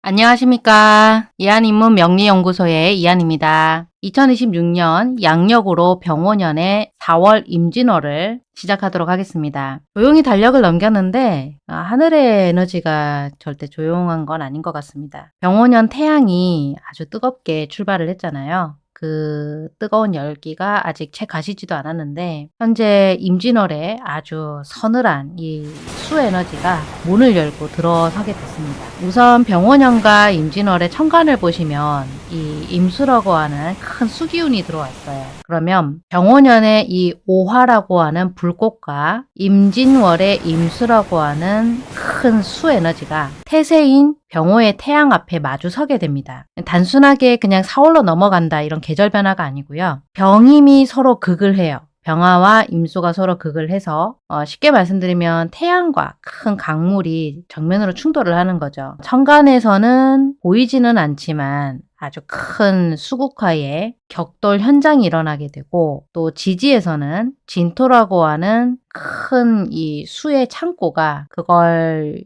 안녕하십니까. 이한인문 명리연구소의 이한입니다. 2026년 양력으로 병오년의 4월 임진월을 시작하도록 하겠습니다. 조용히 달력을 넘겼는데 하늘의 에너지가 절대 조용한 건 아닌 것 같습니다. 병오년 태양이 아주 뜨겁게 출발을 했잖아요. 그 뜨거운 열기가 아직 채 가시지도 않았는데 현재 임진월에 아주 서늘한 이 수 에너지가 문을 열고 들어서게 됐습니다. 우선 병오년과 임진월의 천간을 보시면 이 임수라고 하는 큰 수기운이 들어왔어요. 그러면 병오년의 이 오화라고 하는 불꽃과 임진월의 임수라고 하는 큰 수 에너지가 태세인 병오의 태양 앞에 마주 서게 됩니다. 단순하게 그냥 4월로 넘어간다 이런 계절 변화가 아니고요. 병임이 서로 극을 해요. 병화와 임수가 서로 극을 해서 쉽게 말씀드리면 태양과 큰 강물이 정면으로 충돌을 하는 거죠. 천간에서는 보이지는 않지만 아주 큰 수국화의 격돌 현장이 일어나게 되고 또 지지에서는 진토라고 하는 큰 이 수의 창고가 그걸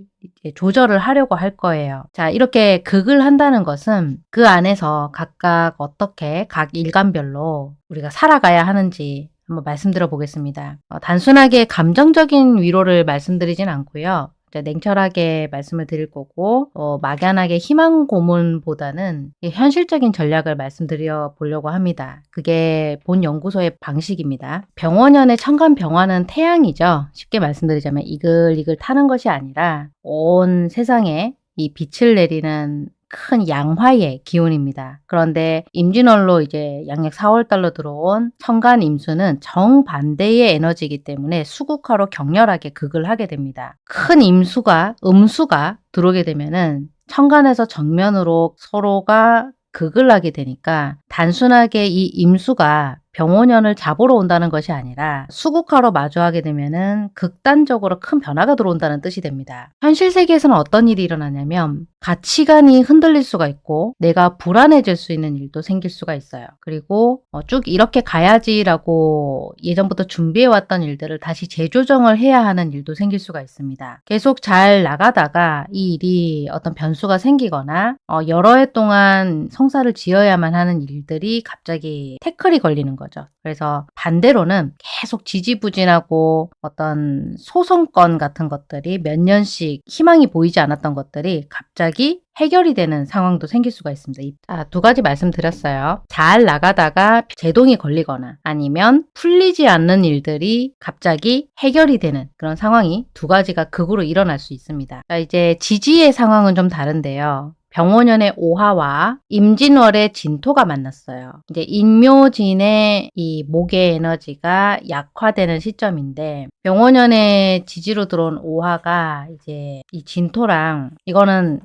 조절을 하려고 할 거예요. 자, 이렇게 극을 한다는 것은 그 안에서 각각 어떻게 각 일간별로 우리가 살아가야 하는지 한번 말씀드려 보겠습니다. 단순하게 감정적인 위로를 말씀드리진 않고요. 냉철하게 말씀을 드릴 거고 막연하게 희망 고문보다는 현실적인 전략을 말씀드려 보려고 합니다. 그게 본 연구소의 방식입니다. 병오년의 천간 병화는 태양이죠. 쉽게 말씀드리자면 이글이글 타는 것이 아니라 온 세상에 이 빛을 내리는 큰 양화의 기운입니다. 그런데 임진월로 이제 양력 4월달로 들어온 천간 임수는 정반대의 에너지이기 때문에 수국화로 격렬하게 극을 하게 됩니다. 큰 임수가 음수가 들어오게 되면은 천간에서 정면으로 서로가 극을 하게 되니까 단순하게 이 임수가 병오년을 잡으러 온다는 것이 아니라 수국화로 마주하게 되면은 극단적으로 큰 변화가 들어온다는 뜻이 됩니다. 현실 세계에서는 어떤 일이 일어나냐면 가치관이 흔들릴 수가 있고 내가 불안해질 수 있는 일도 생길 수가 있어요. 그리고 쭉 이렇게 가야지라고 예전부터 준비해왔던 일들을 다시 재조정을 해야 하는 일도 생길 수가 있습니다. 계속 잘 나가다가 이 일이 어떤 변수가 생기거나 여러 해 동안 성사를 지어야만 하는 일들이 갑자기 태클이 걸리는 거죠. 그래서 반대로는 계속 지지부진하고 어떤 소송건 같은 것들이 몇 년씩 희망이 보이지 않았던 것들이 갑자기 해결이 되는 상황도 생길 수가 있습니다. 두 가지 말씀드렸어요. 잘 나가다가 제동이 걸리거나 아니면 풀리지 않는 일들이 갑자기 해결이 되는 그런 상황이 두 가지가 극으로 일어날 수 있습니다. 이제 지지의 상황은 좀 다른데요. 병오년의 오화와 임진월의 진토가 만났어요. 이제 인묘진의 이 목의 에너지가 약화되는 시점인데 병오년의 지지로 들어온 오화가 이제 이 진토랑 이거는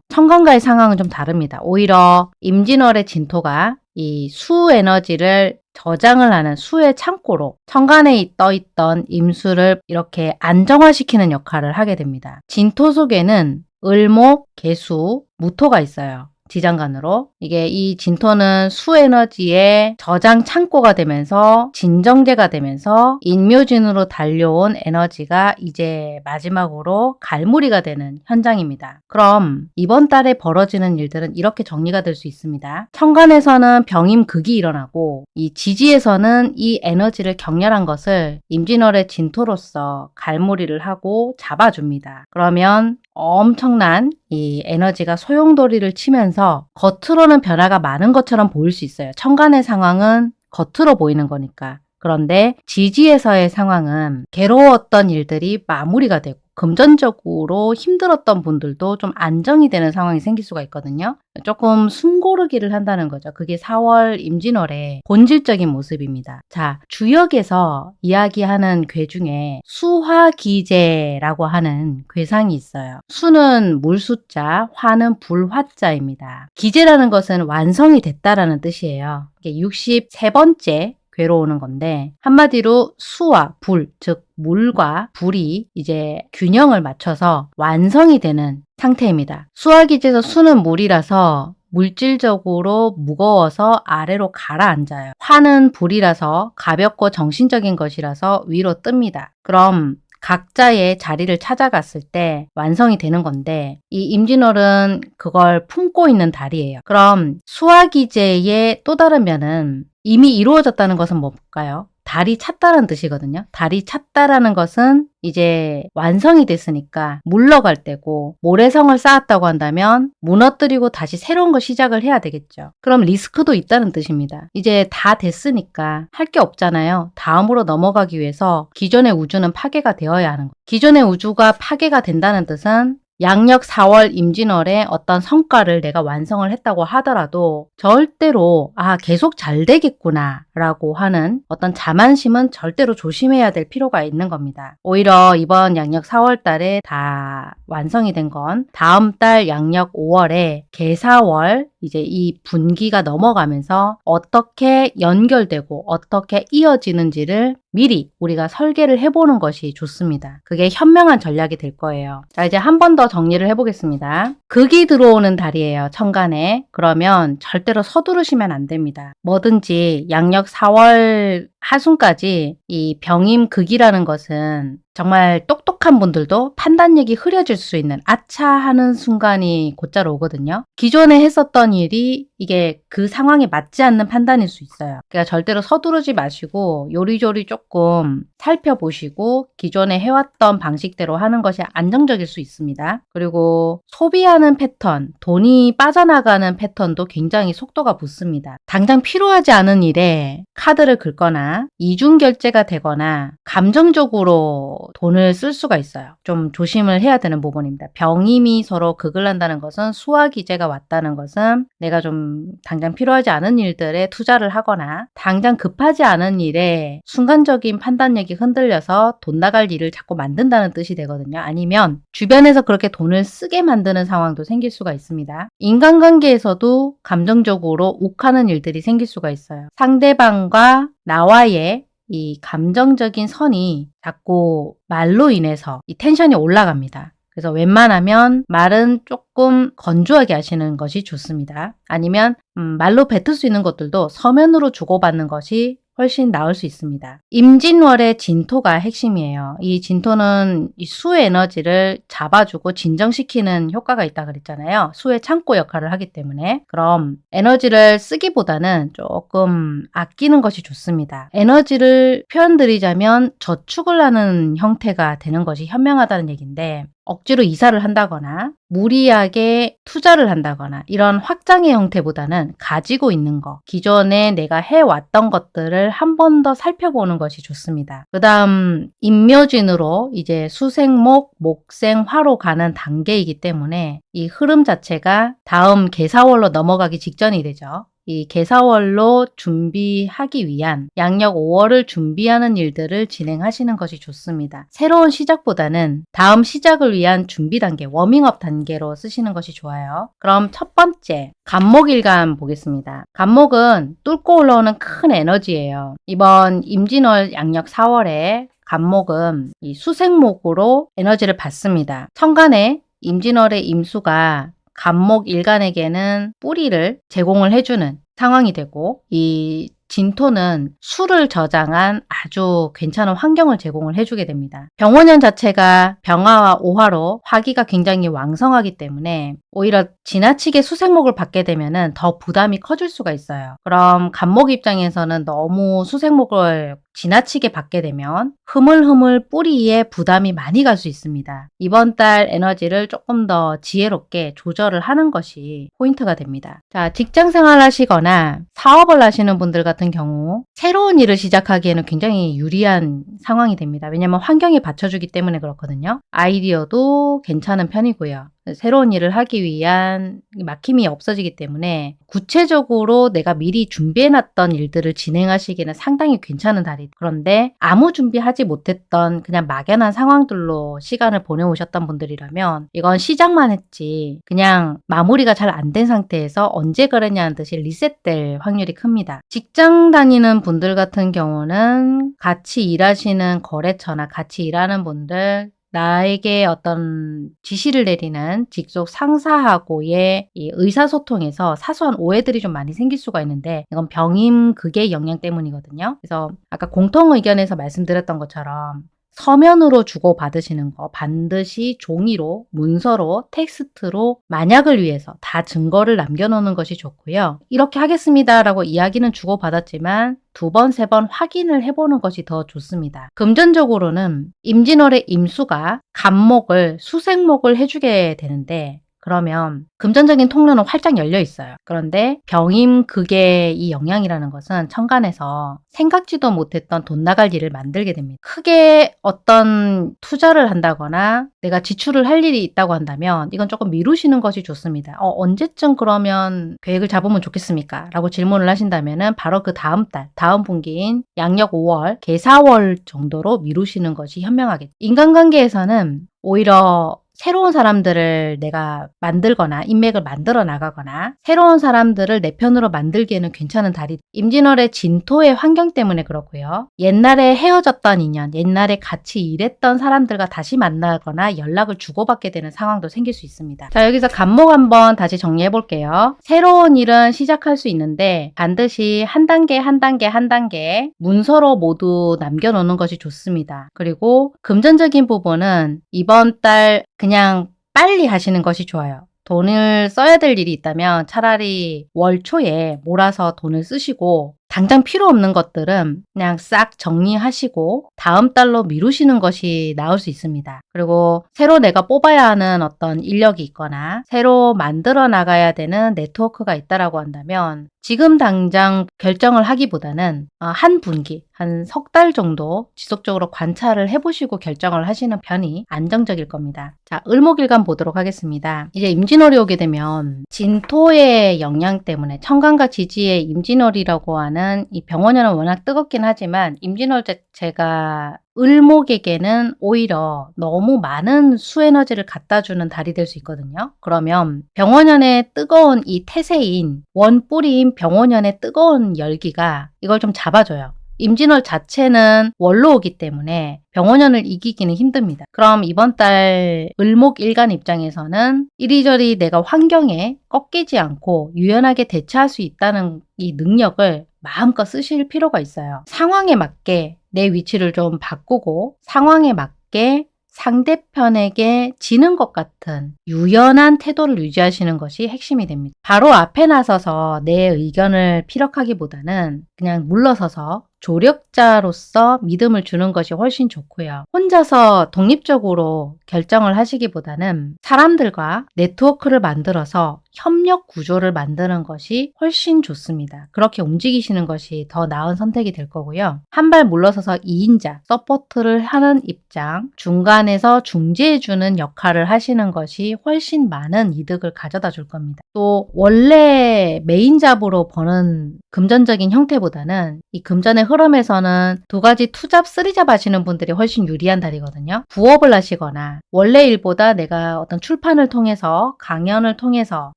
천간과의 상황은 좀 다릅니다. 오히려 임진월의 진토가 이 수 에너지를 저장을 하는 수의 창고로 천간에 떠있던 임수를 이렇게 안정화시키는 역할을 하게 됩니다. 진토 속에는 을목, 계수, 무토가 있어요. 지장간으로. 이게 이 진토는 수 에너지의 저장 창고가 되면서 진정제가 되면서 인묘진으로 달려온 에너지가 이제 마지막으로 갈무리가 되는 현장입니다. 그럼 이번 달에 벌어지는 일들은 이렇게 정리가 될 수 있습니다. 천간에서는 병임극이 일어나고 이 지지에서는 이 에너지를 격렬한 것을 임진월의 진토로서 갈무리를 하고 잡아줍니다. 그러면 엄청난 이 에너지가 소용돌이를 치면서 겉으로는 변화가 많은 것처럼 보일 수 있어요. 천간의 상황은 겉으로 보이는 거니까. 그런데 지지에서의 상황은 괴로웠던 일들이 마무리가 되고 금전적으로 힘들었던 분들도 좀 안정이 되는 상황이 생길 수가 있거든요. 조금 숨고르기를 한다는 거죠. 그게 4월 임진월의 본질적인 모습입니다. 자, 주역에서 이야기하는 궤 중에 수화기제라고 하는 궤상이 있어요. 수는 물수자, 화는 불화자입니다. 기제라는 것은 완성이 됐다라는 뜻이에요. 이게 63번째 궤로 오는 건데 한마디로 수와 불, 즉 물과 불이 이제 균형을 맞춰서 완성이 되는 상태입니다. 수화기제에서 수는 물이라서 물질적으로 무거워서 아래로 가라앉아요. 화는 불이라서 가볍고 정신적인 것이라서 위로 뜹니다. 그럼 각자의 자리를 찾아갔을 때 완성이 되는 건데 이 임진월은 그걸 품고 있는 달이에요. 그럼 수화기제의 또 다른 면은 이미 이루어졌다는 것은 뭘까요? 달이 찼다는 뜻이거든요. 달이 찼다라는 것은 이제 완성이 됐으니까 물러갈 때고 모래성을 쌓았다고 한다면 무너뜨리고 다시 새로운 걸 시작을 해야 되겠죠. 그럼 리스크도 있다는 뜻입니다. 이제 다 됐으니까 할 게 없잖아요. 다음으로 넘어가기 위해서 기존의 우주는 파괴가 되어야 하는 거예요. 기존의 우주가 파괴가 된다는 뜻은 양력 4월 임진월에 어떤 성과를 내가 완성을 했다고 하더라도 절대로 계속 잘 되겠구나 라고 하는 어떤 자만심은 절대로 조심해야 될 필요가 있는 겁니다. 오히려 이번 양력 4월 달에 다 완성이 된 건 다음 달 양력 5월에 개사월 이제 이 분기가 넘어가면서 어떻게 연결되고 어떻게 이어지는지를 미리 우리가 설계를 해보는 것이 좋습니다. 그게 현명한 전략이 될 거예요. 자, 이제 한 번 더 정리를 해보겠습니다. 극이 들어오는 달이에요. 천간에. 그러면 절대로 서두르시면 안 됩니다. 뭐든지 양력 4월 하순까지 이 병임극이라는 것은 정말 똑똑한 분들도 판단력이 흐려질 수 있는 아차 하는 순간이 곧잘 오거든요. 기존에 했었던 일이 이게 그 상황에 맞지 않는 판단일 수 있어요. 그러니까 절대로 서두르지 마시고 요리조리 조금 살펴보시고 기존에 해왔던 방식대로 하는 것이 안정적일 수 있습니다. 그리고 소비하는 패턴, 돈이 빠져나가는 패턴도 굉장히 속도가 붙습니다. 당장 필요하지 않은 일에 카드를 긁거나 이중결제가 되거나 감정적으로 돈을 쓸 수가 있어요. 좀 조심을 해야 되는 부분입니다. 병임이 서로 극을 한다는 것은 수화기제가 왔다는 것은 내가 좀 당장 필요하지 않은 일들에 투자를 하거나 당장 급하지 않은 일에 순간적인 판단력이 흔들려서 돈 나갈 일을 자꾸 만든다는 뜻이 되거든요. 아니면 주변에서 그렇게 돈을 쓰게 만드는 상황도 생길 수가 있습니다. 인간관계에서도 감정적으로 욱하는 일들이 생길 수가 있어요. 상대방과 나와의 이 감정적인 선이 자꾸 말로 인해서 이 텐션이 올라갑니다. 그래서 웬만하면 말은 조금 건조하게 하시는 것이 좋습니다. 아니면 말로 뱉을 수 있는 것들도 서면으로 주고받는 것이 훨씬 나을 수 있습니다. 임진월의 진토가 핵심이에요. 이 진토는 이 수의 에너지를 잡아주고 진정시키는 효과가 있다 그랬잖아요. 수의 창고 역할을 하기 때문에. 그럼 에너지를 쓰기보다는 조금 아끼는 것이 좋습니다. 에너지를 표현드리자면 저축을 하는 형태가 되는 것이 현명하다는 얘기인데 억지로 이사를 한다거나 무리하게 투자를 한다거나 이런 확장의 형태보다는 가지고 있는 거, 기존에 내가 해왔던 것들을 한 번 더 살펴보는 것이 좋습니다. 그 다음 임묘진으로 이제 수생목, 목생화로 가는 단계이기 때문에 이 흐름 자체가 다음 개사월로 넘어가기 직전이 되죠. 이 개사월로 준비하기 위한 양력 5월을 준비하는 일들을 진행하시는 것이 좋습니다. 새로운 시작보다는 다음 시작을 위한 준비 단계, 워밍업 단계로 쓰시는 것이 좋아요. 그럼 첫 번째, 간목일간 보겠습니다. 간목은 뚫고 올라오는 큰 에너지예요. 이번 임진월 양력 4월에 간목은 이 수생목으로 에너지를 받습니다. 천간에 임진월의 임수가 간목 일간에게는 뿌리를 제공을 해주는 상황이 되고 이 진토는 수를 저장한 아주 괜찮은 환경을 제공을 해주게 됩니다. 병원년 자체가 병화와 오화로 화기가 굉장히 왕성하기 때문에 오히려 지나치게 수생목을 받게 되면 더 부담이 커질 수가 있어요. 그럼 간목 입장에서는 너무 수생목을 지나치게 받게 되면 흐물흐물 뿌리에 부담이 많이 갈 수 있습니다. 이번 달 에너지를 조금 더 지혜롭게 조절을 하는 것이 포인트가 됩니다. 자, 직장 생활 하시거나 사업을 하시는 분들 같은 경우 새로운 일을 시작하기에는 굉장히 유리한 상황이 됩니다. 왜냐하면 환경이 받쳐주기 때문에 그렇거든요. 아이디어도 괜찮은 편이고요. 새로운 일을 하기 위한 막힘이 없어지기 때문에 구체적으로 내가 미리 준비해놨던 일들을 진행하시기에는 상당히 괜찮은 달이. 그런데 아무 준비하지 못했던 그냥 막연한 상황들로 시간을 보내오셨던 분들이라면 이건 시작만 했지 그냥 마무리가 잘 안 된 상태에서 언제 그랬냐는 듯이 리셋될 확률이 큽니다. 직장 다니는 분들 같은 경우는 같이 일하시는 거래처나 같이 일하는 분들 나에게 어떤 지시를 내리는 직속 상사하고의 이 의사소통에서 사소한 오해들이 좀 많이 생길 수가 있는데 이건 병임극의 영향 때문이거든요. 그래서 아까 공통 의견에서 말씀드렸던 것처럼 서면으로 주고받으시는 거 반드시 종이로, 문서로, 텍스트로 만약을 위해서 다 증거를 남겨놓는 것이 좋고요. 이렇게 하겠습니다라고 이야기는 주고받았지만 2번, 3번 확인을 해보는 것이 더 좋습니다. 금전적으로는 임진월의 임수가 간목을, 수생목을 해주게 되는데 그러면 금전적인 통로는 활짝 열려 있어요. 그런데 병임극의 이 영향이라는 것은 천간에서 생각지도 못했던 돈 나갈 일을 만들게 됩니다. 크게 어떤 투자를 한다거나 내가 지출을 할 일이 있다고 한다면 이건 조금 미루시는 것이 좋습니다. 언제쯤 그러면 계획을 잡으면 좋겠습니까? 라고 질문을 하신다면 바로 그 다음 달, 다음 분기인 양력 5월, 계사월 정도로 미루시는 것이 현명하겠죠. 인간관계에서는 오히려 새로운 사람들을 내가 만들거나 인맥을 만들어 나가거나 새로운 사람들을 내 편으로 만들기에는 괜찮은 달이 임진월의 진토의 환경 때문에 그렇고요. 옛날에 헤어졌던 인연, 옛날에 같이 일했던 사람들과 다시 만나거나 연락을 주고받게 되는 상황도 생길 수 있습니다. 자, 여기서 간목 한번 다시 정리해 볼게요. 새로운 일은 시작할 수 있는데 반드시 한 단계 한 단계 한 단계 문서로 모두 남겨놓는 것이 좋습니다. 그리고 금전적인 부분은 이번 달 그냥 빨리 하시는 것이 좋아요. 돈을 써야 될 일이 있다면 차라리 월 초에 몰아서 돈을 쓰시고 당장 필요 없는 것들은 그냥 싹 정리하시고 다음 달로 미루시는 것이 나을 수 있습니다. 그리고 새로 내가 뽑아야 하는 어떤 인력이 있거나 새로 만들어 나가야 되는 네트워크가 있다라고 한다면 지금 당장 결정을 하기보다는 한 분기, 한 석 달 정도 지속적으로 관찰을 해보시고 결정을 하시는 편이 안정적일 겁니다. 자, 을목일간 보도록 하겠습니다. 이제 임진월이 오게 되면 진토의 영향 때문에 천간과 지지의 임진월이라고 하는 이 병원년은 워낙 뜨겁긴 하지만 임진월 자체가 을목에게는 오히려 너무 많은 수에너지를 갖다주는 달이 될 수 있거든요. 그러면 병원년의 뜨거운 이 태세인 원뿌리인 병원년의 뜨거운 열기가 이걸 좀 잡아줘요. 임진월 자체는 월로 오기 때문에 병원년을 이기기는 힘듭니다. 그럼 이번 달 을목일간 입장에서는 이리저리 내가 환경에 꺾이지 않고 유연하게 대처할 수 있다는 이 능력을 마음껏 쓰실 필요가 있어요. 상황에 맞게 내 위치를 좀 바꾸고 상황에 맞게 상대편에게 지는 것 같은 유연한 태도를 유지하시는 것이 핵심이 됩니다. 바로 앞에 나서서 내 의견을 피력하기보다는 그냥 물러서서 조력자로서 믿음을 주는 것이 훨씬 좋고요. 혼자서 독립적으로 결정을 하시기보다는 사람들과 네트워크를 만들어서 협력 구조를 만드는 것이 훨씬 좋습니다. 그렇게 움직이시는 것이 더 나은 선택이 될 거고요. 한 발 물러서서 2인자, 서포트를 하는 입장, 중간에서 중재해주는 역할을 하시는 것이 훨씬 많은 이득을 가져다 줄 겁니다. 또 원래 메인 잡으로 버는 금전적인 형태보다는 이 금전의 흐름에서는 2가지 투잡, 쓰리잡 하시는 분들이 훨씬 유리한 달이거든요. 부업을 하시거나 원래 일보다 내가 어떤 출판을 통해서 강연을 통해서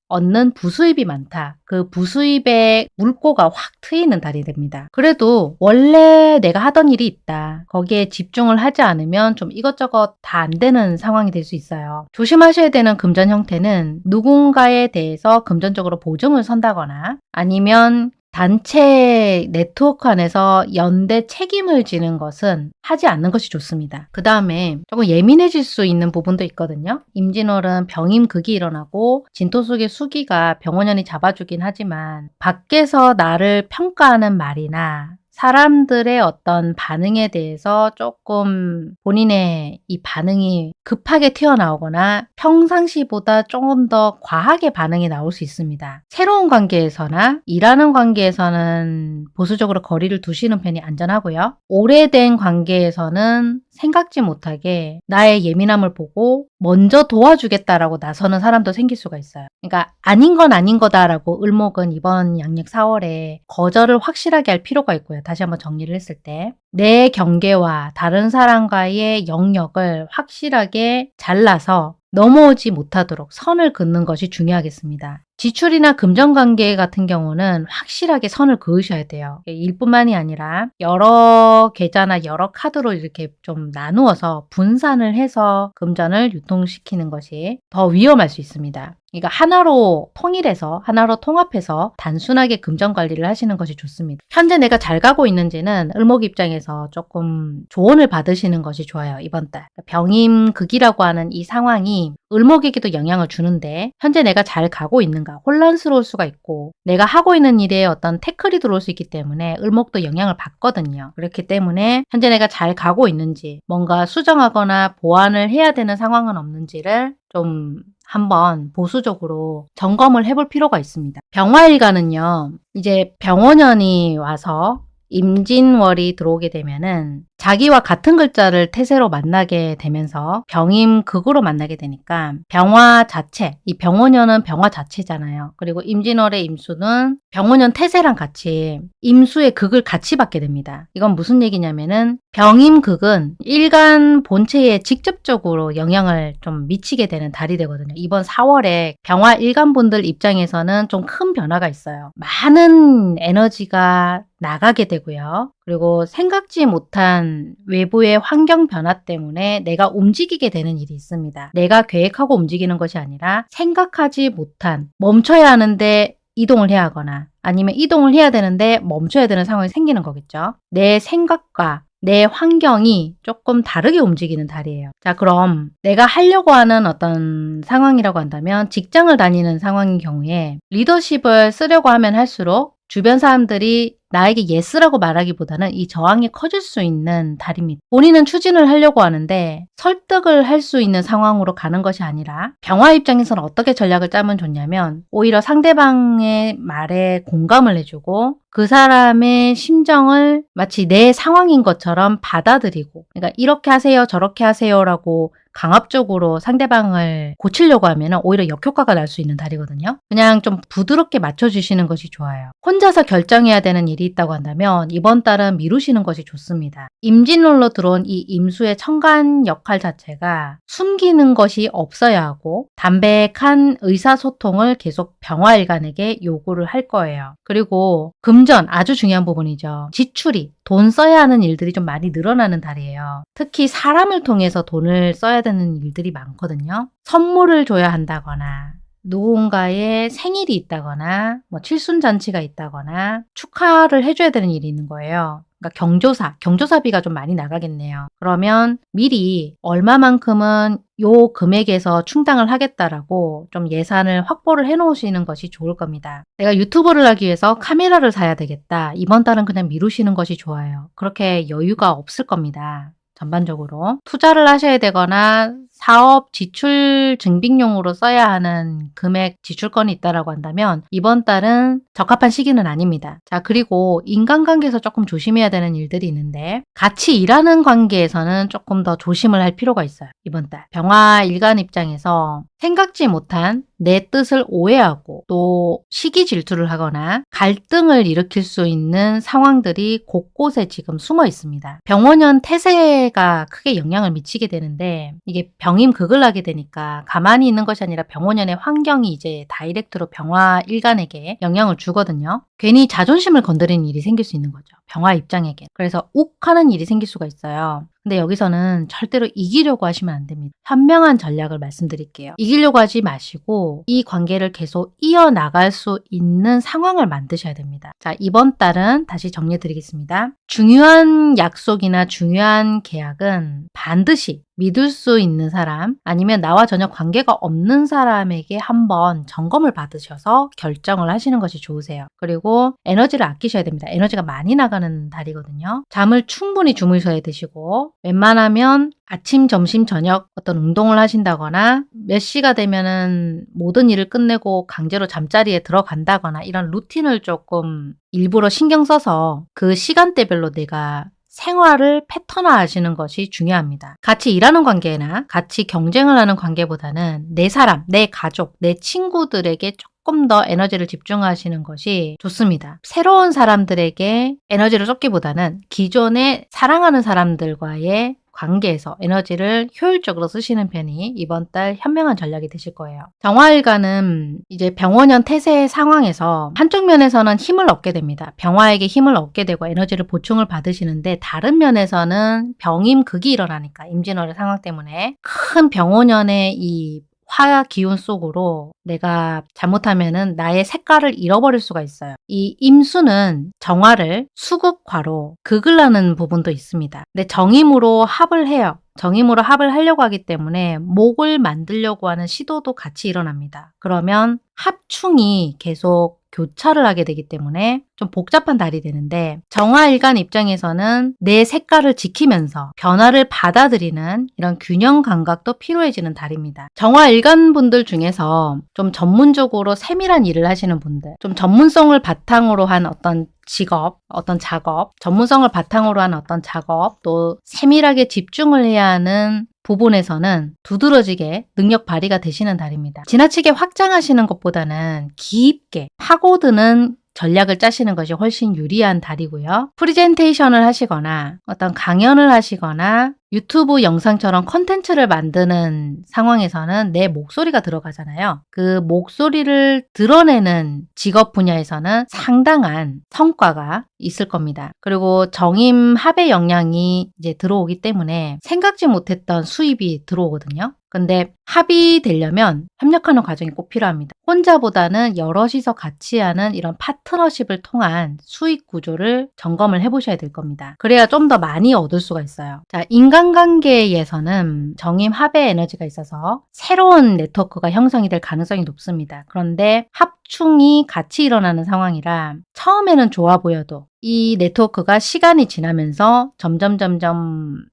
얻는 부수입이 많다. 그 부수입의 물꼬가 확 트이는 달이 됩니다. 그래도 원래 내가 하던 일이 있다. 거기에 집중을 하지 않으면 좀 이것저것 다 안 되는 상황이 될 수 있어요. 조심하셔야 되는 금전 형태는 누군가에 대해서 금전적으로 보증을 선다거나 아니면 단체 네트워크 안에서 연대 책임을 지는 것은 하지 않는 것이 좋습니다. 그 다음에 조금 예민해질 수 있는 부분도 있거든요. 임진월은 병임극이 일어나고 진토 속의 수기가 병원년이 잡아주긴 하지만 밖에서 나를 평가하는 말이나 사람들의 어떤 반응에 대해서 조금 본인의 이 반응이 급하게 튀어나오거나 평상시보다 조금 더 과하게 반응이 나올 수 있습니다. 새로운 관계에서나 일하는 관계에서는 보수적으로 거리를 두시는 편이 안전하고요. 오래된 관계에서는 생각지 못하게 나의 예민함을 보고 먼저 도와주겠다라고 나서는 사람도 생길 수가 있어요. 그러니까 아닌 건 아닌 거다라고 을목은 이번 양력 4월에 거절을 확실하게 할 필요가 있고요. 다시 한번 정리를 했을 때 내 경계와 다른 사람과의 영역을 확실하게 잘라서 넘어오지 못하도록 선을 긋는 것이 중요하겠습니다. 지출이나 금전관계 같은 경우는 확실하게 선을 그으셔야 돼요. 일뿐만이 아니라 여러 계좌나 여러 카드로 이렇게 좀 나누어서 분산을 해서 금전을 유통시키는 것이 더 위험할 수 있습니다. 그러니까 하나로 통일해서 하나로 통합해서 단순하게 금전 관리를 하시는 것이 좋습니다. 현재 내가 잘 가고 있는지는 을목 입장에서 조금 조언을 받으시는 것이 좋아요. 이번 달 병임극이라고 하는 이 상황이 을목에게도 영향을 주는데 현재 내가 잘 가고 있는가 혼란스러울 수가 있고 내가 하고 있는 일에 어떤 태클이 들어올 수 있기 때문에 을목도 영향을 받거든요. 그렇기 때문에 현재 내가 잘 가고 있는지 뭔가 수정하거나 보완을 해야 되는 상황은 없는지를 좀 한번 보수적으로 점검을 해볼 필요가 있습니다. 병화일간은요, 이제 병원연이 와서 임진월이 들어오게 되면은 자기와 같은 글자를 태세로 만나게 되면서 병임극으로 만나게 되니까 병화 자체, 이 병원연은 병화 자체잖아요. 그리고 임진월의 임수는 병원연 태세랑 같이 임수의 극을 같이 받게 됩니다. 이건 무슨 얘기냐면은 병임극은 일간 본체에 직접적으로 영향을 좀 미치게 되는 달이 되거든요. 이번 4월에 병화 일간분들 입장에서는 좀 큰 변화가 있어요. 많은 에너지가 나가게 되고요. 그리고 생각지 못한 외부의 환경 변화 때문에 내가 움직이게 되는 일이 있습니다. 내가 계획하고 움직이는 것이 아니라 생각하지 못한 멈춰야 하는데 이동을 해야 하거나 아니면 이동을 해야 되는데 멈춰야 되는 상황이 생기는 거겠죠. 내 생각과 내 환경이 조금 다르게 움직이는 달이에요. 자, 그럼 내가 하려고 하는 어떤 상황이라고 한다면 직장을 다니는 상황인 경우에 리더십을 쓰려고 하면 할수록 주변 사람들이 나에게 예스라고 말하기보다는 이 저항이 커질 수 있는 달입니다. 본인은 추진을 하려고 하는데 설득을 할 수 있는 상황으로 가는 것이 아니라 병화 입장에서는 어떻게 전략을 짜면 좋냐면 오히려 상대방의 말에 공감을 해주고 그 사람의 심정을 마치 내 상황인 것처럼 받아들이고 그러니까 이렇게 하세요 저렇게 하세요라고 강압적으로 상대방을 고치려고 하면 오히려 역효과가 날 수 있는 달이거든요. 그냥 좀 부드럽게 맞춰주시는 것이 좋아요. 혼자서 결정해야 되는 일이 있다고 한다면 이번 달은 미루시는 것이 좋습니다. 임진월로 들어온 이 임수의 천간 역할 자체가 숨기는 것이 없어야 하고 담백한 의사소통을 계속 병화일간에게 요구를 할 거예요. 그리고 금전 아주 중요한 부분이죠. 지출이 돈 써야 하는 일들이 좀 많이 늘어나는 달이에요. 특히 사람을 통해서 돈을 써야 되는 일들이 많거든요. 선물을 줘야 한다거나 누군가의 생일이 있다거나 뭐 칠순잔치가 있다거나 축하를 해줘야 되는 일이 있는 거예요. 그러니까 경조사비가 좀 많이 나가겠네요. 그러면 미리 얼마만큼은 요 금액에서 충당을 하겠다라고 좀 예산을 확보를 해 놓으시는 것이 좋을 겁니다. 내가 유튜브를 하기 위해서 카메라를 사야 되겠다. 이번 달은 그냥 미루시는 것이 좋아요. 그렇게 여유가 없을 겁니다. 전반적으로 투자를 하셔야 되거나 사업 지출 증빙용으로 써야 하는 금액 지출권이 있다라고 한다면 이번 달은 적합한 시기는 아닙니다. 자, 그리고 인간관계에서 조금 조심해야 되는 일들이 있는데 같이 일하는 관계에서는 조금 더 조심을 할 필요가 있어요. 이번 달 병화 일간 입장에서 생각지 못한 내 뜻을 오해하고 또 시기 질투를 하거나 갈등을 일으킬 수 있는 상황들이 곳곳에 지금 숨어 있습니다. 병원연 태세가 크게 영향을 미치게 되는데 이게 병임극을 하게 되니까 가만히 있는 것이 아니라 병원연의 환경이 이제 다이렉트로 병화 일간에게 영향을 주거든요. 괜히 자존심을 건드리는 일이 생길 수 있는 거죠. 병화 입장에게. 그래서 욱 하는 일이 생길 수가 있어요. 근데 여기서는 절대로 이기려고 하시면 안 됩니다. 현명한 전략을 말씀드릴게요. 이기려고 하지 마시고 이 관계를 계속 이어나갈 수 있는 상황을 만드셔야 됩니다. 자, 이번 달은 다시 정리해 드리겠습니다. 중요한 약속이나 중요한 계약은 반드시 믿을 수 있는 사람 아니면 나와 전혀 관계가 없는 사람에게 한번 점검을 받으셔서 결정을 하시는 것이 좋으세요. 그리고 에너지를 아끼셔야 됩니다. 에너지가 많이 나가는 달이거든요. 잠을 충분히 주무셔야 되시고 웬만하면 아침, 점심, 저녁 어떤 운동을 하신다거나 몇 시가 되면은 모든 일을 끝내고 강제로 잠자리에 들어간다거나 이런 루틴을 조금 일부러 신경 써서 그 시간대별로 내가 생활을 패턴화하시는 것이 중요합니다. 같이 일하는 관계나 같이 경쟁을 하는 관계보다는 내 사람, 내 가족, 내 친구들에게 조금 더 에너지를 집중하시는 것이 좋습니다. 새로운 사람들에게 에너지를 쏟기보다는 기존에 사랑하는 사람들과의 관계에서 에너지를 효율적으로 쓰시는 편이 이번 달 현명한 전략이 되실 거예요. 정화일간은 이제 병원연 태세의 상황에서 한쪽 면에서는 힘을 얻게 됩니다. 병화에게 힘을 얻게 되고 에너지를 보충을 받으시는데 다른 면에서는 병임극이 일어나니까 임진월의 상황 때문에 큰 병원연의 이 화 기운 속으로 내가 잘못하면은 나의 색깔을 잃어버릴 수가 있어요. 이 임수는 정화를 수극화로 극을 하는 부분도 있습니다. 근데 정임으로 합을 해요. 정임으로 합을 하려고 하기 때문에 목을 만들려고 하는 시도도 같이 일어납니다. 그러면 합충이 계속 교차를 하게 되기 때문에 좀 복잡한 달이 되는데 정화일간 입장에서는 내 색깔을 지키면서 변화를 받아들이는 이런 균형 감각도 필요해지는 달입니다. 정화일간 분들 중에서 좀 전문적으로 세밀한 일을 하시는 분들, 좀 전문성을 바탕으로 한 어떤 직업, 어떤 작업, 전문성을 바탕으로 한 어떤 작업, 또 세밀하게 집중을 해야 하는 부분에서는 두드러지게 능력 발휘가 되시는 달입니다. 지나치게 확장하시는 것보다는 깊게 파고드는 전략을 짜시는 것이 훨씬 유리한 달이고요. 프리젠테이션을 하시거나 어떤 강연을 하시거나 유튜브 영상처럼 컨텐츠를 만드는 상황에서는 내 목소리가 들어가잖아요. 그 목소리를 드러내는 직업 분야에서는 상당한 성과가 있을 겁니다. 그리고 정임 합의 영향이 이제 들어오기 때문에 생각지 못했던 수입이 들어오거든요. 근데 합이 되려면 협력하는 과정이 꼭 필요합니다. 혼자보다는 여럿이서 같이 하는 이런 파트너십을 통한 수익 구조를 점검을 해보셔야 될 겁니다. 그래야 좀 더 많이 얻을 수가 있어요. 자, 인간관계에서는 정임 합의 에너지가 있어서 새로운 네트워크가 형성이 될 가능성이 높습니다. 그런데 합충이 같이 일어나는 상황이라 처음에는 좋아 보여도 이 네트워크가 시간이 지나면서 점점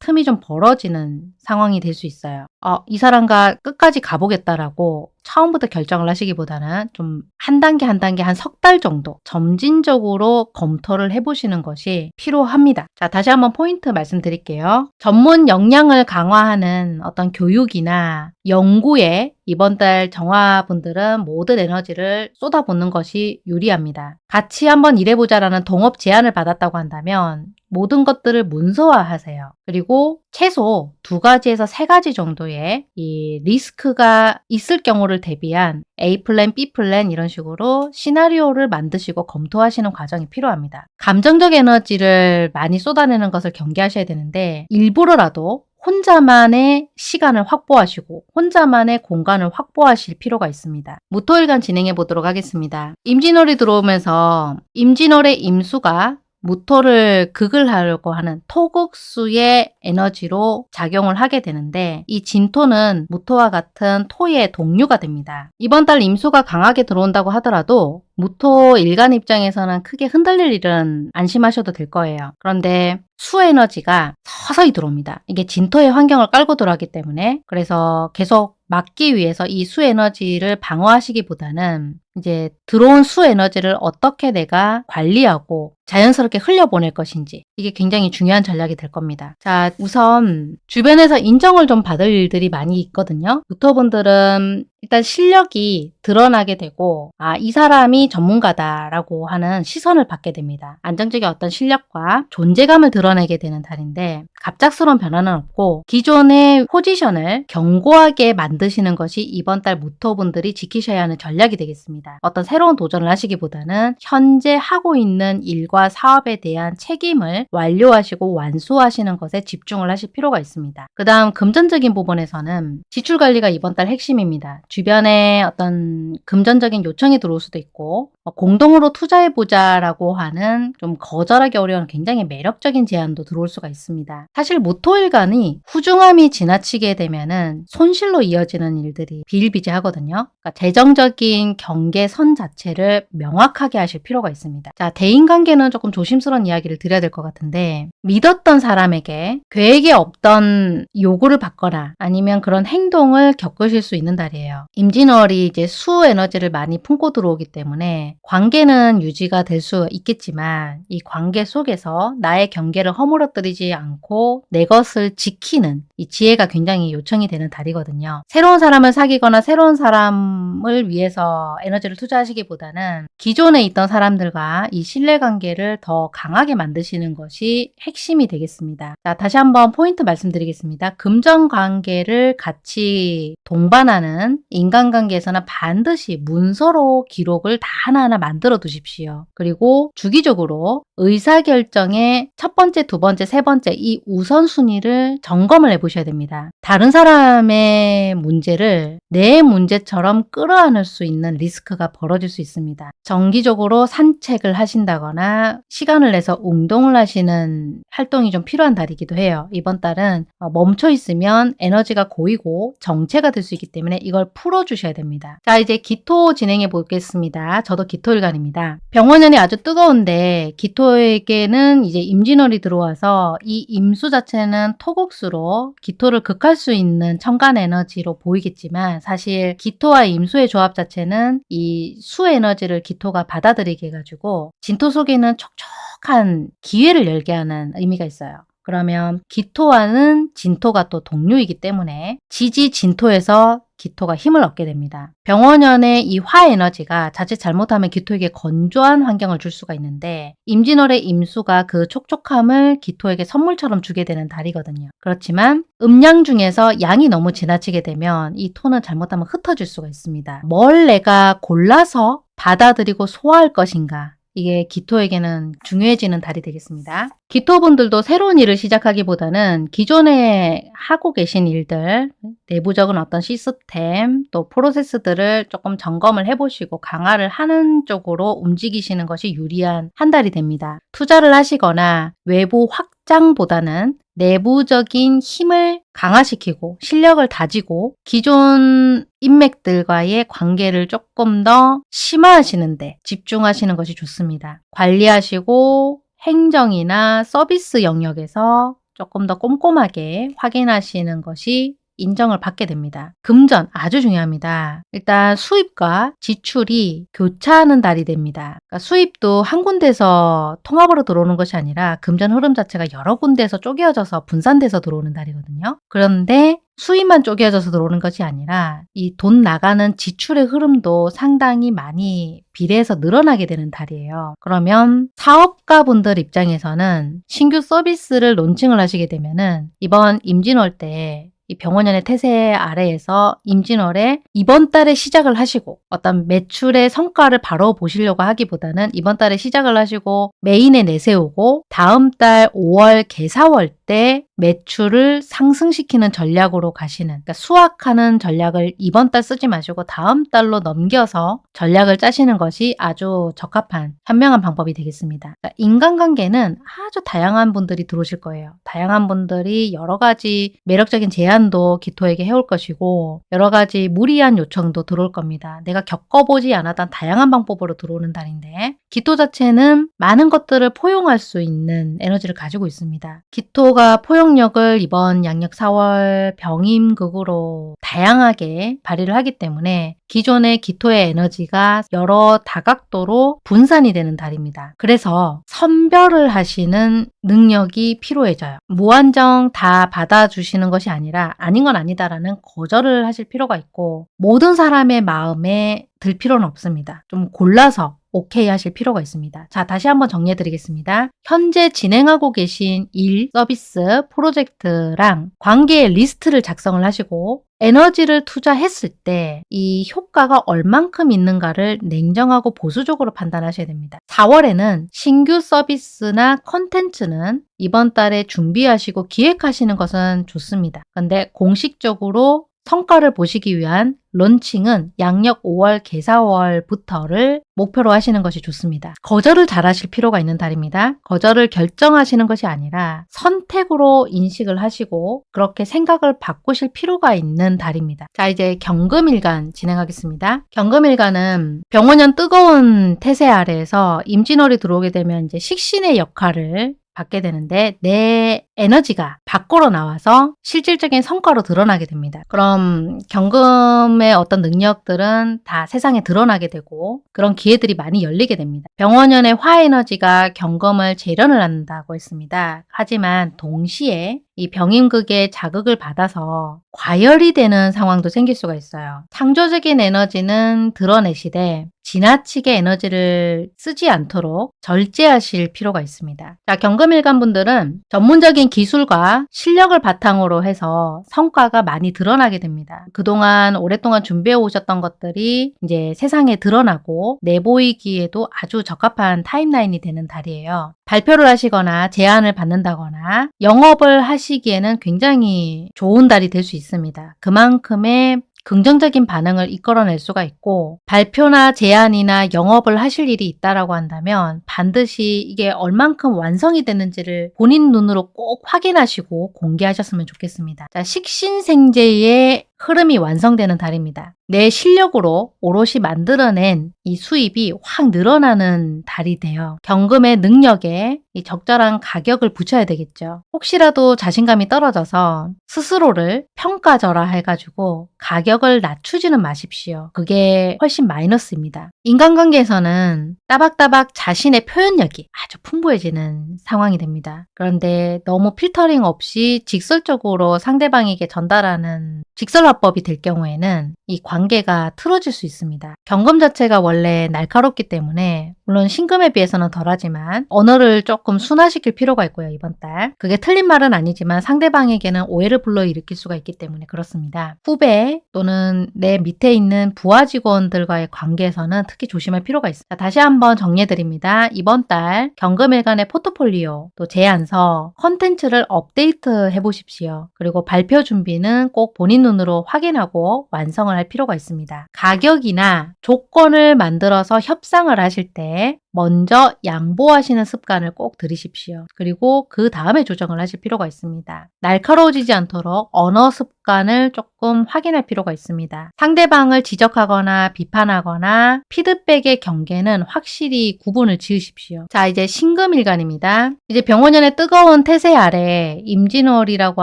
틈이 좀 벌어지는 상황이 될 수 있어요. 이 사람과 끝까지 가보겠다라고 처음부터 결정을 하시기보다는 좀 한 단계 한 석 달 정도 점진적으로 검토를 해보시는 것이 필요합니다. 자, 다시 한번 포인트 말씀드릴게요. 전문 역량을 강화하는 어떤 교육이나 연구에 이번 달 정화분들은 모든 에너지를 쏟아붓는 것이 유리합니다. 같이 한번 일해보자라는 동업 제안을 받았다고 한다면 모든 것들을 문서화하세요. 그리고 최소 2가지에서 3가지 정도의 이 리스크가 있을 경우를 대비한 A 플랜, B 플랜 이런 식으로 시나리오를 만드시고 검토하시는 과정이 필요합니다. 감정적 에너지를 많이 쏟아내는 것을 경계하셔야 되는데 일부러라도 혼자만의 시간을 확보하시고 혼자만의 공간을 확보하실 필요가 있습니다. 무토일간 진행해 보도록 하겠습니다. 임진월이 들어오면서 임진월의 임수가 무토를 극을 하려고 하는 토극수의 에너지로 작용을 하게 되는데 이 진토는 무토와 같은 토의 동류가 됩니다. 이번 달 임수가 강하게 들어온다고 하더라도 무토 일간 입장에서는 크게 흔들릴 일은 안심하셔도 될 거예요. 그런데 수 에너지가 서서히 들어옵니다. 이게 진토의 환경을 깔고 들어가기 때문에 그래서 계속 막기 위해서 이 수 에너지를 방어하시기보다는 이제 들어온 수 에너지를 어떻게 내가 관리하고 자연스럽게 흘려보낼 것인지 이게 굉장히 중요한 전략이 될 겁니다. 자, 우선 주변에서 인정을 좀 받을 일들이 많이 있거든요. 무토분들은 일단 실력이 드러나게 되고 이 사람이 전문가다라고 하는 시선을 받게 됩니다. 안정적인 어떤 실력과 존재감을 드러내게 되는 달인데 갑작스러운 변화는 없고 기존의 포지션을 견고하게 만드시는 것이 이번 달 무토분들이 지키셔야 하는 전략이 되겠습니다. 어떤 새로운 도전을 하시기보다는 현재 하고 있는 일과 사업에 대한 책임을 완료하시고 완수하시는 것에 집중을 하실 필요가 있습니다. 그 다음 금전적인 부분에서는 지출 관리가 이번 달 핵심입니다. 주변에 어떤 금전적인 요청이 들어올 수도 있고 공동으로 투자해보자 라고 하는 좀 거절하기 어려운 굉장히 매력적인 제안도 들어올 수가 있습니다. 사실 무토일간이 후중함이 지나치게 되면은 손실로 이어지는 일들이 비일비재하거든요. 그러니까 재정적인 경계선 자체를 명확하게 하실 필요가 있습니다. 자, 대인관계는 조금 조심스러운 이야기를 드려야 될 것 같은데 믿었던 사람에게 계획에 없던 요구를 받거나 아니면 그런 행동을 겪으실 수 있는 달이에요. 임진월이 이제 수 에너지를 많이 품고 들어오기 때문에 관계는 유지가 될 수 있겠지만 이 관계 속에서 나의 경계를 허물어뜨리지 않고 내 것을 지키는 이 지혜가 굉장히 요청이 되는 달이거든요. 새로운 사람을 사귀거나 새로운 사람을 위해서 에너지를 투자하시기보다는 기존에 있던 사람들과 이 신뢰관계를 더 강하게 만드시는 것이 핵심이 되겠습니다. 자, 다시 한번 포인트 말씀드리겠습니다. 금전관계를 같이 동반하는 인간관계에서는 반드시 문서로 기록을 다 하나하나 만들어 두십시오. 그리고 주기적으로 의사결정의 첫 번째, 두 번째, 세 번째 이 우선순위를 점검을 해보셔야 됩니다. 다른 사람의 문제를 내 문제처럼 끌어안을 수 있는 리스크가 벌어질 수 있습니다. 정기적으로 산책을 하신다거나 시간을 내서 운동을 하시는 활동이 좀 필요한 달이기도 해요. 이번 달은 멈춰 있으면 에너지가 고이고 정체가 될 수 있기 때문에 이걸 풀어주셔야 됩니다. 자, 이제 기토 진행해 보겠습니다. 저도 기토일간입니다. 병원연이 아주 뜨거운데 기토에게는 이제 임진월이 들어와서 이 임수 자체는 토국수로 기토를 극할 수 있는 천간 에너지로 보이겠지만 사실 기토와 임수의 조합 자체는 이 수 에너지를 기토가 받아들이게 해가지고 진토 속에는 촉촉한 기회를 열게 하는 의미가 있어요. 그러면 기토와는 진토가 또 동료이기 때문에 지지 진토에서 기토가 힘을 얻게 됩니다. 병원연의 이 화 에너지가 자칫 잘못하면 기토에게 건조한 환경을 줄 수가 있는데 임진월의 임수가 그 촉촉함을 기토에게 선물처럼 주게 되는 달이거든요. 그렇지만 음양 중에서 양이 너무 지나치게 되면 이 토는 잘못하면 흩어질 수가 있습니다. 뭘 내가 골라서 받아들이고 소화할 것인가, 이게 기토에게는 중요해지는 달이 되겠습니다. 기토분들도 새로운 일을 시작하기보다는 기존에 하고 계신 일들, 내부적인 어떤 시스템, 또 프로세스들을 조금 점검을 해보시고 강화를 하는 쪽으로 움직이시는 것이 유리한 한 달이 됩니다. 투자를 하시거나 외부 확장보다는 내부적인 힘을 강화시키고 실력을 다지고 기존 인맥들과의 관계를 조금 더 심화하시는 데 집중하시는 것이 좋습니다. 관리하시고 행정이나 서비스 영역에서 조금 더 꼼꼼하게 확인하시는 것이 인정을 받게 됩니다. 금전 아주 중요합니다. 일단 수입과 지출이 교차하는 달이 됩니다. 그러니까 수입도 한 군데서 통합으로 들어오는 것이 아니라 금전 흐름 자체가 여러 군데에서 쪼개져서 분산돼서 들어오는 달이거든요. 그런데 수입만 쪼개져서 들어오는 것이 아니라 이 돈 나가는 지출의 흐름도 상당히 많이 비례해서 늘어나게 되는 달이에요. 그러면 사업가분들 입장에서는 신규 서비스를 론칭을 하시게 되면은 이번 임진월 때 이 병원연의 태세 아래에서 임진월에 이번 달에 시작을 하시고 어떤 매출의 성과를 바로 보시려고 하기보다는 이번 달에 시작을 하시고 메인에 내세우고 다음 달 5월 개사월 때 매출을 상승시키는 전략으로 가시는, 그러니까 수확하는 전략을 이번 달 쓰지 마시고 다음 달로 넘겨서 전략을 짜시는 것이 아주 적합한 현명한 방법이 되겠습니다. 그러니까 인간관계는 아주 다양한 분들이 들어오실 거예요. 다양한 분들이 여러 가지 매력적인 제안도 기토에게 해올 것이고 여러 가지 무리한 요청도 들어올 겁니다. 내가 겪어보지 않았던 다양한 방법으로 들어오는 달인데 기토 자체는 많은 것들을 포용할 수 있는 에너지를 가지고 있습니다. 기토가 포용력을 이번 양력 4월 병임극으로 다양하게 발휘를 하기 때문에 기존의 기토의 에너지가 여러 다각도로 분산이 되는 달입니다. 그래서 선별을 하시는 능력이 필요해져요. 무한정 다 받아주시는 것이 아니라 아닌 건 아니다라는 거절을 하실 필요가 있고 모든 사람의 마음에 들 필요는 없습니다. 좀 골라서 오케이 하실 필요가 있습니다. 자, 다시 한번 정리해 드리겠습니다. 현재 진행하고 계신 일, 서비스, 프로젝트랑 관계의 리스트를 작성을 하시고 에너지를 투자했을 때 이 효과가 얼만큼 있는가를 냉정하고 보수적으로 판단하셔야 됩니다. 4월에는 신규 서비스나 콘텐츠는 이번 달에 준비하시고 기획하시는 것은 좋습니다. 그런데 공식적으로 성과를 보시기 위한 론칭은 양력 5월 개사월부터를 목표로 하시는 것이 좋습니다. 거절을 잘 하실 필요가 있는 달입니다. 거절을 결정하시는 것이 아니라 선택으로 인식을 하시고 그렇게 생각을 바꾸실 필요가 있는 달입니다. 자, 이제 경금일간 진행하겠습니다. 경금일간은 병원연 뜨거운 태세 아래에서 임진월이 들어오게 되면 이제 식신의 역할을 받게 되는데 내 에너지가 밖으로 나와서 실질적인 성과로 드러나게 됩니다. 그럼 경금의 어떤 능력들은 다 세상에 드러나게 되고 그런 기회들이 많이 열리게 됩니다. 병원연의 화에너지가 경금을 재련을 한다고 했습니다. 하지만 동시에 이 병임극의 자극을 받아서 과열이 되는 상황도 생길 수가 있어요. 창조적인 에너지는 드러내시되 지나치게 에너지를 쓰지 않도록 절제하실 필요가 있습니다. 자, 경금일간 분들은 전문적인 기술과 실력을 바탕으로 해서 성과가 많이 드러나게 됩니다. 그동안 오랫동안 준비해 오셨던 것들이 이제 세상에 드러나고 내보이기에도 아주 적합한 타임라인이 되는 달이에요. 발표를 하시거나 제안을 받는다거나 영업을 하시기에는 굉장히 좋은 달이 될 수 있습니다. 그만큼의 긍정적인 반응을 이끌어낼 수가 있고 발표나 제안이나 영업을 하실 일이 있다라고 한다면 반드시 이게 얼만큼 완성이 됐는지를 본인 눈으로 꼭 확인하시고 공개하셨으면 좋겠습니다. 자, 식신생재의 흐름이 완성되는 달입니다. 내 실력으로 오롯이 만들어낸 이 수입이 확 늘어나는 달이 돼요. 경금의 능력에 이 적절한 가격을 붙여야 되겠죠. 혹시라도 자신감이 떨어져서 스스로를 평가절하 해가지고 가격을 낮추지는 마십시오. 그게 훨씬 마이너스입니다. 인간관계에서는 따박따박 자신의 표현력이 아주 풍부해지는 상황이 됩니다. 그런데 너무 필터링 없이 직설적으로 상대방에게 전달하는 직설화법이 될 경우에는 이 관계가 틀어질 수 있습니다. 경금 자체가 원래 날카롭기 때문에 물론 신금에 비해서는 덜하지만 언어를 조금 순화시킬 필요가 있고요. 이번 달. 그게 틀린 말은 아니지만 상대방에게는 오해를 불러일으킬 수가 있기 때문에 그렇습니다. 후배 또는 내 밑에 있는 부하 직원들과의 관계에서는 특히 조심할 필요가 있습니다. 다시 한번 정리해드립니다. 이번 달 경금일간의 포트폴리오 또 제안서 컨텐츠를 업데이트 해보십시오. 그리고 발표 준비는 꼭 본인 눈으로 확인하고 완성을 할 필요가 있습니다. 가격이나 조건을 만들어서 협상을 하실 때 먼저 양보하시는 습관을 꼭 들이십시오. 그리고 그 다음에 조정을 하실 필요가 있습니다. 날카로워지지 않도록 언어 습관을 조금 확인할 필요가 있습니다. 상대방을 지적하거나 비판하거나 피드백의 경계는 확실히 구분을 지으십시오. 자, 이제 신금일간입니다. 이제 병원연의 뜨거운 태세 아래 임진월이라고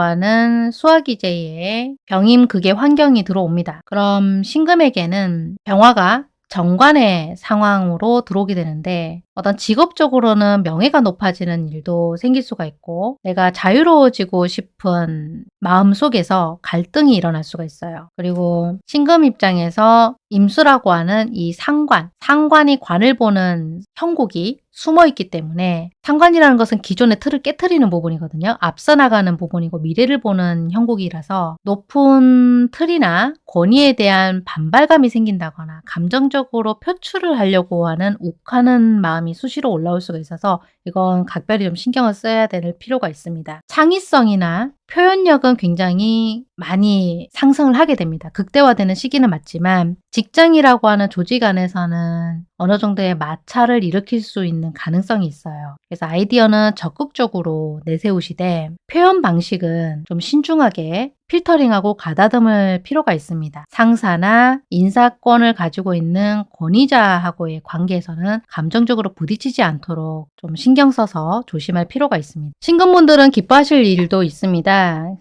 하는 수화기제의 병임극의 환경이 들어옵니다. 그럼 신금에게는 병화가 정관의 상황으로 들어오게 되는데 어떤 직업적으로는 명예가 높아지는 일도 생길 수가 있고 내가 자유로워지고 싶은 마음속에서 갈등이 일어날 수가 있어요. 그리고 신금 입장에서 임수라고 하는 이 상관이 관을 보는 형국이 숨어 있기 때문에 상관이라는 것은 기존의 틀을 깨트리는 부분이거든요. 앞서 나가는 부분이고 미래를 보는 형국이라서 높은 틀이나 권위에 대한 반발감이 생긴다거나 감정적으로 표출을 하려고 하는 욱하는 마음이 수시로 올라올 수가 있어서 이건 각별히 좀 신경을 써야 될 필요가 있습니다. 창의성이나 표현력은 굉장히 많이 상승을 하게 됩니다. 극대화되는 시기는 맞지만 직장이라고 하는 조직 안에서는 어느 정도의 마찰을 일으킬 수 있는 가능성이 있어요. 그래서 아이디어는 적극적으로 내세우시되 표현 방식은 좀 신중하게 필터링하고 가다듬을 필요가 있습니다. 상사나 인사권을 가지고 있는 권위자하고의 관계에서는 감정적으로 부딪히지 않도록 좀 신경 써서 조심할 필요가 있습니다. 신금분들은 기뻐하실 일도 있습니다.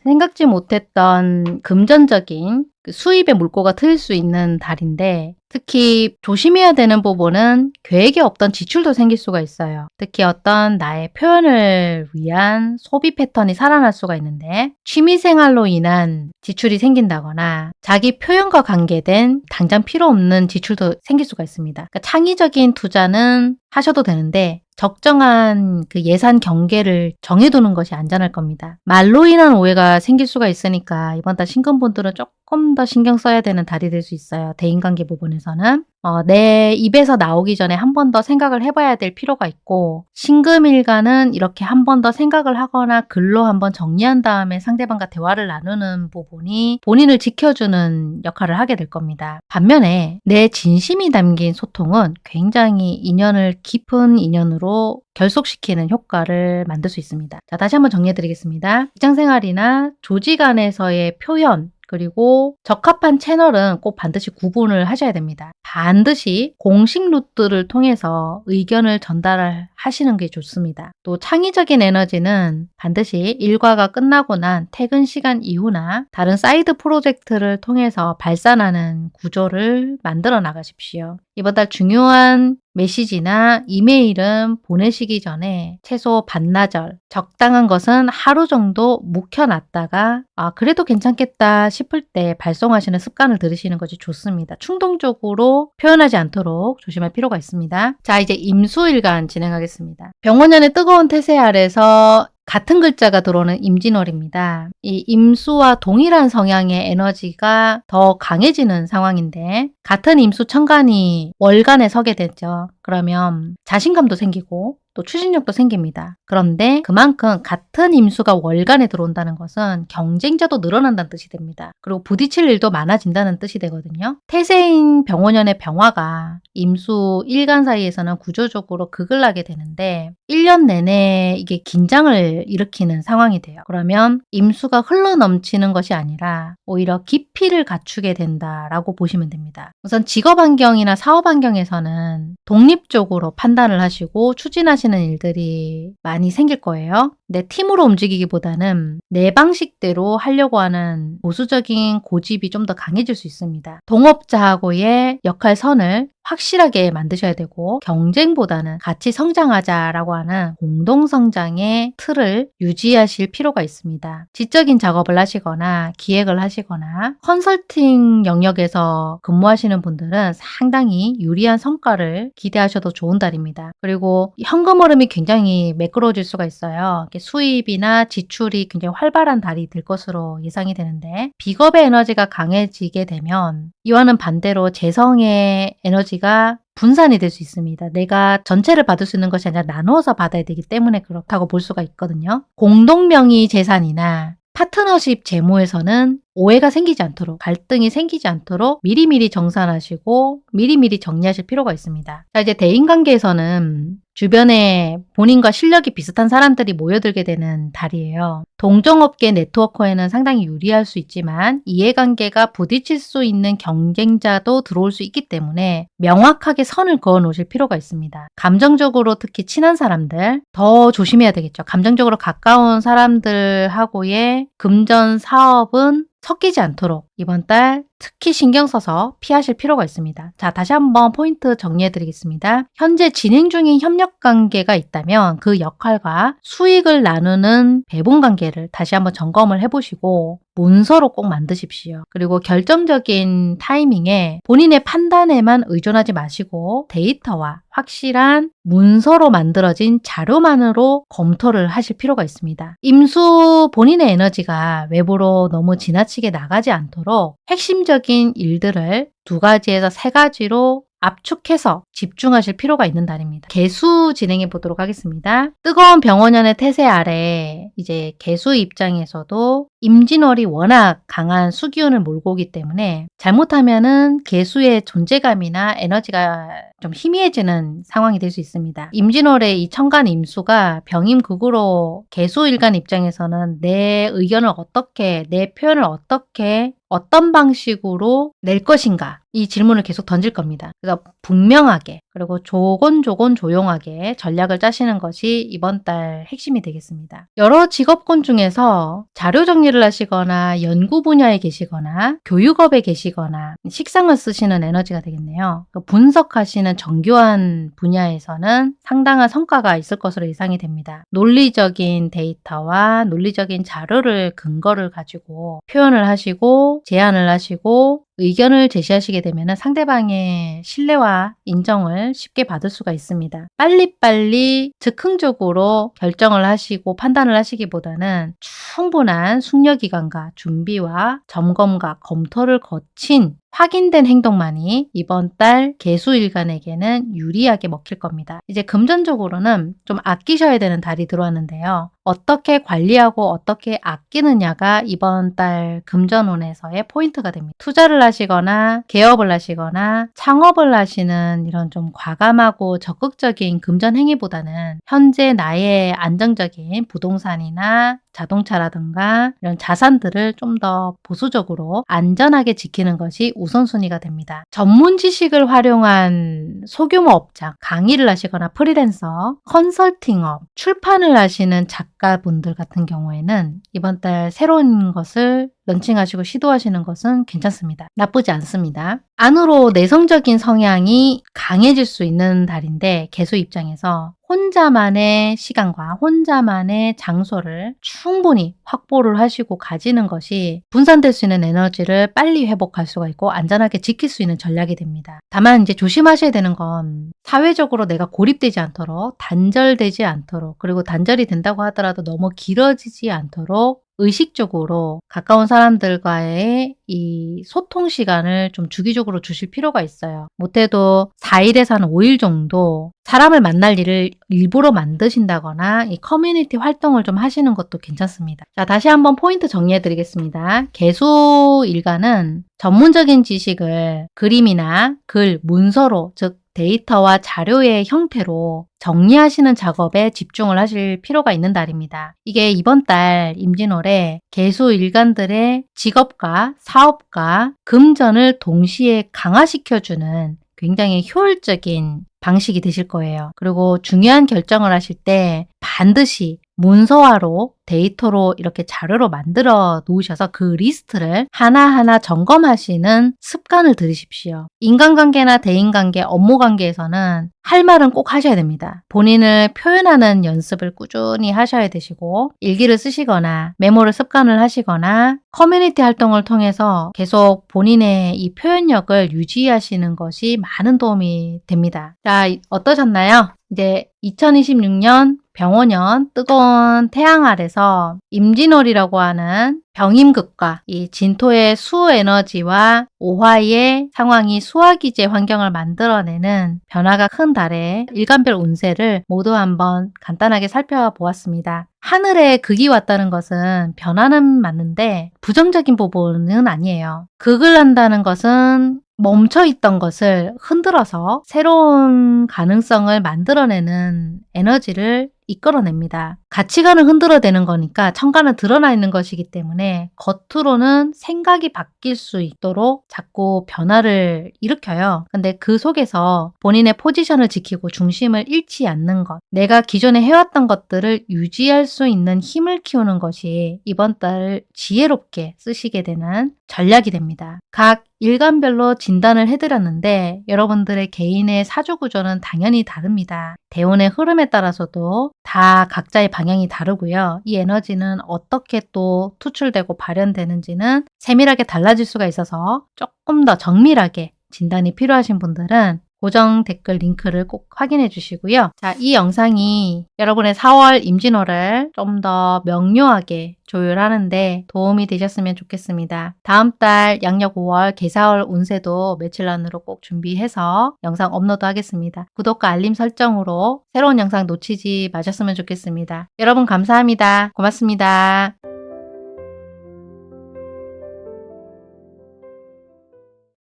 생각지 못했던 금전적인 수입의 물꼬가 트일 수 있는 달인데 특히 조심해야 되는 부분은 계획에 없던 지출도 생길 수가 있어요. 특히 어떤 나의 표현을 위한 소비 패턴이 살아날 수가 있는데 취미생활로 인한 지출이 생긴다거나 자기 표현과 관계된 당장 필요 없는 지출도 생길 수가 있습니다. 그러니까 창의적인 투자는 하셔도 되는데 적정한 그 예산 경계를 정해두는 것이 안전할 겁니다. 말로 인한 오해가 생길 수가 있으니까 이번 달 신금분들은 조금 더 신경 써야 되는 달이 될 수 있어요. 대인관계 부분에서는. 내 입에서 나오기 전에 한 번 더 생각을 해봐야 될 필요가 있고 신금일간은 이렇게 한 번 더 생각을 하거나 글로 한번 정리한 다음에 상대방과 대화를 나누는 부분이 본인을 지켜주는 역할을 하게 될 겁니다. 반면에 내 진심이 담긴 소통은 굉장히 인연을 깊은 인연으로 결속시키는 효과를 만들 수 있습니다. 자, 다시 한번 정리해 드리겠습니다. 직장생활이나 조직 안에서의 표현 그리고 적합한 채널은 꼭 반드시 구분을 하셔야 됩니다. 반드시 공식 루트를 통해서 의견을 전달하시는 게 좋습니다. 또 창의적인 에너지는 반드시 일과가 끝나고 난 퇴근 시간 이후나 다른 사이드 프로젝트를 통해서 발산하는 구조를 만들어 나가십시오. 이번 달 중요한 메시지나 이메일은 보내시기 전에 최소 반나절, 적당한 것은 하루 정도 묵혀놨다가 그래도 괜찮겠다 싶을 때 발송하시는 습관을 들이시는 것이 좋습니다. 충동적으로 표현하지 않도록 조심할 필요가 있습니다. 자, 이제 임수일간 진행하겠습니다. 병원년의 뜨거운 태세 아래서 같은 글자가 들어오는 임진월입니다. 이 임수와 동일한 성향의 에너지가 더 강해지는 상황인데 같은 임수 천간이 월간에 서게 되죠. 그러면 자신감도 생기고 또 추진력도 생깁니다. 그런데 그만큼 같은 임수가 월간에 들어온다는 것은 경쟁자도 늘어난다는 뜻이 됩니다. 그리고 부딪힐 일도 많아진다는 뜻이 되거든요. 태세인 병원년의 병화가 임수 일간 사이에서는 구조적으로 극을 나게 되는데 1년 내내 이게 긴장을 일으키는 상황이 돼요. 그러면 임수가 흘러넘치는 것이 아니라 오히려 깊이를 갖추게 된다라고 보시면 됩니다. 우선 직업 환경이나 사업 환경에서는 독립적으로 판단을 하시고 추진하시는 일들이 많이 생길 거예요. 내 팀으로 움직이기보다는 내 방식대로 하려고 하는 보수적인 고집이 좀 더 강해질 수 있습니다. 동업자하고의 역할선을 확실하게 만드셔야 되고 경쟁보다는 같이 성장하자라고 하는 공동성장의 틀을 유지하실 필요가 있습니다. 지적인 작업을 하시거나 기획을 하시거나 컨설팅 영역에서 근무하시는 분들은 상당히 유리한 성과를 기대하셔도 좋은 달입니다. 그리고 현금 흐름이 굉장히 매끄러워질 수가 있어요. 수입이나 지출이 굉장히 활발한 달이 될 것으로 예상이 되는데 비겁의 에너지가 강해지게 되면 이와는 반대로 재성의 에너지가 분산이 될 수 있습니다. 내가 전체를 받을 수 있는 것이 아니라 나누어서 받아야 되기 때문에 그렇다고 볼 수가 있거든요. 공동명의 재산이나 파트너십 재무에서는 오해가 생기지 않도록, 갈등이 생기지 않도록 미리미리 정산하시고 미리미리 정리하실 필요가 있습니다. 자, 이제 대인관계에서는 주변에 본인과 실력이 비슷한 사람들이 모여들게 되는 달이에요. 동종업계 네트워커에는 상당히 유리할 수 있지만 이해관계가 부딪힐 수 있는 경쟁자도 들어올 수 있기 때문에 명확하게 선을 그어 놓으실 필요가 있습니다. 감정적으로 특히 친한 사람들 더 조심해야 되겠죠. 감정적으로 가까운 사람들하고의 금전 사업은 섞이지 않도록 이번 달 특히 신경 써서 피하실 필요가 있습니다. 자, 다시 한번 포인트 정리해 드리겠습니다. 현재 진행 중인 협력 관계가 있다면 그 역할과 수익을 나누는 배분 관계를 다시 한번 점검을 해보시고 문서로 꼭 만드십시오. 그리고 결정적인 타이밍에 본인의 판단에만 의존하지 마시고 데이터와 확실한 문서로 만들어진 자료만으로 검토를 하실 필요가 있습니다. 임수 본인의 에너지가 외부로 너무 지나치게 나가지 않도록 핵심적인 일들을 2가지에서 3가지로 압축해서 집중하실 필요가 있는 달입니다. 개수 진행해 보도록 하겠습니다. 뜨거운 병원년의 태세 아래 이제 개수 입장에서도 임진월이 워낙 강한 수기운을 몰고 오기 때문에 잘못하면은 개수의 존재감이나 에너지가 좀 희미해지는 상황이 될 수 있습니다. 임진월의 이 천간 임수가 병임극으로 개수일간 입장에서는 내 의견을 어떻게, 내 표현을 어떻게 어떤 방식으로 낼 것인가 이 질문을 계속 던질 겁니다. 그래서 분명하게 그리고 조곤조곤 조용하게 전략을 짜시는 것이 이번 달 핵심이 되겠습니다. 여러 직업군 중에서 자료 정리를 하시거나 연구 분야에 계시거나 교육업에 계시거나 식상을 쓰시는 에너지가 되겠네요. 분석하시는 정교한 분야에서는 상당한 성과가 있을 것으로 예상이 됩니다. 논리적인 데이터와 논리적인 자료를 근거를 가지고 표현을 하시고 제안을 하시고 의견을 제시하시게 되면 상대방의 신뢰와 인정을 쉽게 받을 수가 있습니다. 빨리빨리 즉흥적으로 결정을 하시고 판단을 하시기보다는 충분한 숙려기간과 준비와 점검과 검토를 거친 확인된 행동만이 이번 달 개수일간에게는 유리하게 먹힐 겁니다. 이제 금전적으로는 좀 아끼셔야 되는 달이 들어왔는데요. 어떻게 관리하고 어떻게 아끼느냐가 이번 달 금전운에서의 포인트가 됩니다. 투자를 하시거나 개업을 하시거나 창업을 하시는 이런 좀 과감하고 적극적인 금전 행위보다는 현재 나의 안정적인 부동산이나 자동차라든가 이런 자산들을 좀 더 보수적으로 안전하게 지키는 것이 우선순위가 됩니다. 전문 지식을 활용한 소규모 업장, 강의를 하시거나 프리랜서, 컨설팅업, 출판을 하시는 작가분들 같은 경우에는 이번 달 새로운 것을 런칭하시고 시도하시는 것은 괜찮습니다. 나쁘지 않습니다. 안으로 내성적인 성향이 강해질 수 있는 달인데 개수 입장에서 혼자만의 시간과 혼자만의 장소를 충분히 확보를 하시고 가지는 것이 분산될 수 있는 에너지를 빨리 회복할 수가 있고 안전하게 지킬 수 있는 전략이 됩니다. 다만 이제 조심하셔야 되는 건 사회적으로 내가 고립되지 않도록, 단절되지 않도록, 그리고 단절이 된다고 하더라도 너무 길어지지 않도록 의식적으로 가까운 사람들과의 이 소통 시간을 좀 주기적으로 주실 필요가 있어요. 못해도 4일에서 한 5일 정도 사람을 만날 일을 일부러 만드신다거나 이 커뮤니티 활동을 좀 하시는 것도 괜찮습니다. 자, 다시 한번 포인트 정리해 드리겠습니다. 개수 일간은 전문적인 지식을 그림이나 글, 문서로, 즉 데이터와 자료의 형태로 정리하시는 작업에 집중을 하실 필요가 있는 달입니다. 이게 이번 달 임진월에 개수 일간들의 직업과 사업과 금전을 동시에 강화시켜주는 굉장히 효율적인 방식이 되실 거예요. 그리고 중요한 결정을 하실 때 반드시 문서화로 데이터로 이렇게 자료로 만들어 놓으셔서 그 리스트를 하나하나 점검하시는 습관을 들이십시오. 인간관계나 대인관계, 업무관계에서는 할 말은 꼭 하셔야 됩니다. 본인을 표현하는 연습을 꾸준히 하셔야 되시고 일기를 쓰시거나 메모를 습관을 하시거나 커뮤니티 활동을 통해서 계속 본인의 이 표현력을 유지하시는 것이 많은 도움이 됩니다. 자, 어떠셨나요? 이제 2026년 병원년 뜨거운 태양 아래서 임진월이라고 하는 병임극과 이 진토의 수에너지와 오화의 상황이 수화기제 환경을 만들어내는 변화가 큰 달의 일간별 운세를 모두 한번 간단하게 살펴보았습니다. 하늘에 극이 왔다는 것은 변화는 맞는데 부정적인 부분은 아니에요. 극을 한다는 것은 멈춰있던 것을 흔들어서 새로운 가능성을 만들어내는 에너지를 이끌어냅니다. 가치관을 흔들어대는 거니까 천간은 드러나 있는 것이기 때문에 겉으로는 생각이 바뀔 수 있도록 자꾸 변화를 일으켜요. 근데 그 속에서 본인의 포지션을 지키고 중심을 잃지 않는 것, 내가 기존에 해왔던 것들을 유지할 수 있는 힘을 키우는 것이 이번 달 지혜롭게 쓰시게 되는 전략이 됩니다. 각 일간별로 진단을 해드렸는데 여러분들의 개인의 사주구조는 당연히 다릅니다. 대운의 흐름에 따라서도 다 각자의 방향이 다르고요. 이 에너지는 어떻게 또 투출되고 발현되는지는 세밀하게 달라질 수가 있어서 조금 더 정밀하게 진단이 필요하신 분들은 고정 댓글 링크를 꼭 확인해 주시고요. 자, 이 영상이 여러분의 4월 임진월을 좀 더 명료하게 조율하는데 도움이 되셨으면 좋겠습니다. 다음 달 양력 5월 개사월 운세도 며칠란으로 꼭 준비해서 영상 업로드 하겠습니다. 구독과 알림 설정으로 새로운 영상 놓치지 마셨으면 좋겠습니다. 여러분 감사합니다. 고맙습니다.